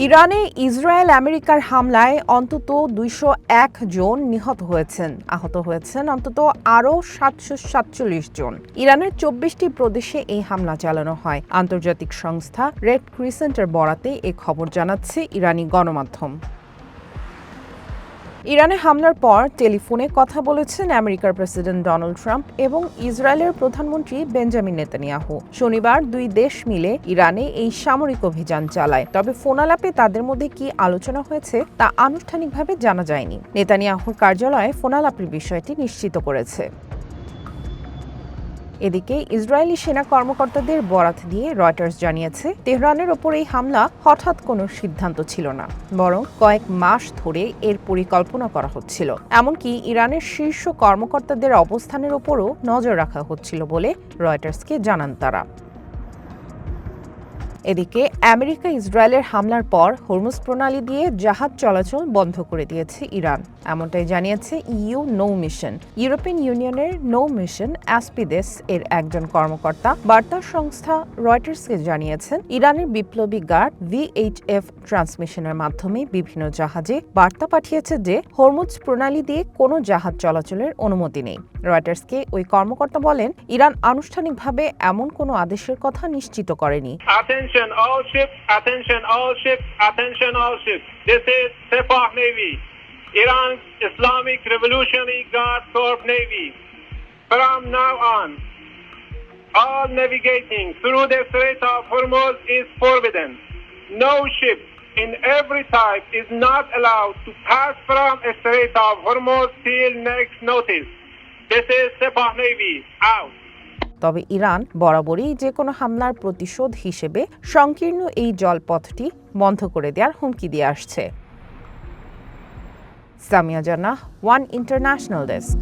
ইরানে ইসরায়েল আমেরিকার হামলায় অন্তত ২০১ জন নিহত হয়েছেন, আহত হয়েছেন অন্তত আরও ৭৪৭ জন। ইরানের ২৪টি প্রদেশে এই হামলা চালানো হয়। আন্তর্জাতিক সংস্থা রেড ক্রিসেন্টের বরাতে এ খবর জানাচ্ছে ইরানি গণমাধ্যম। ইরানে হামলার পর টেলিফোনে কথা বলেছেন আমেরিকার প্রেসিডেন্ট ডোনাল্ড ট্রাম্প এবং ইসরায়েলের প্রধানমন্ত্রী বেঞ্জামিন নেতানিয়াহু। শনিবার দুই দেশ মিলে ইরানে এই সামরিক অভিযান চালায়। তবে ফোনালাপে তাদের মধ্যে কি আলোচনা হয়েছে তা আনুষ্ঠানিকভাবে জানা যায়নি। নেতানিয়াহুর কার্যালয়ে ফোনালাপের বিষয়টি নিশ্চিত করেছে। এদিকে ইসরায়েলি সেনা কর্মকর্তাদের বরাত দিয়ে রয়টার্স জানিয়েছে, তেহরানের ওপর এই হামলা হঠাৎ কোনো সিদ্ধান্ত ছিল না, বরং কয়েক মাস ধরে এর পরিকল্পনা করা হচ্ছিল। এমনকি ইরানের শীর্ষ কর্মকর্তাদের অবস্থানের ওপরও নজর রাখা হচ্ছিল বলে রয়টার্সকে জানান তারা। এদিকে আমেরিকা ইসরায়েলের হামলার পর হরমুজ প্রণালী দিয়ে জাহাজ চলাচল বন্ধ করে দিয়েছে ইরান। এমনটাই জানিয়েছে ইইউ নৌ মিশন। ইউরোপিয়ান ইউনিয়নের নৌ মিশন অ্যাসপিদেস এর একজন কর্মকর্তা বার্তা সংস্থা রয়টার্সকে জানিয়েছেন, ইরানের বিপ্লবী গার্ড VHF ট্রান্সমিশনের মাধ্যমে বিভিন্ন জাহাজে বার্তা পাঠিয়েছে যে হরমুজ প্রণালী দিয়ে কোনো জাহাজ চলাচলের অনুমতি নেই। রয়টার্সকে ওই কর্মকর্তা বলেন, ইরান আনুষ্ঠানিকভাবে এমন কোনো আদেশের কথা নিশ্চিত করেনি। Attention all ships, attention all ships, attention all ships. This is Sepah Navy, Iran's Islamic Revolutionary Guard Corps Navy. From now on, all navigating through the Strait of Hormuz is forbidden. No ship in every type is not allowed to pass from the Strait of Hormuz till next notice. This is Sepah Navy, out. তবে Iran বরাবরই যে কোনো হামলার প্রতিশোধ হিসেবে সংকীর্ণ এই জলপথটি বন্ধ করে দেওয়ার হুমকি দিয়ে আসছে। সামিয়া জান্নাহ, ওয়ান ইন্টারন্যাশনাল ডেস্ক।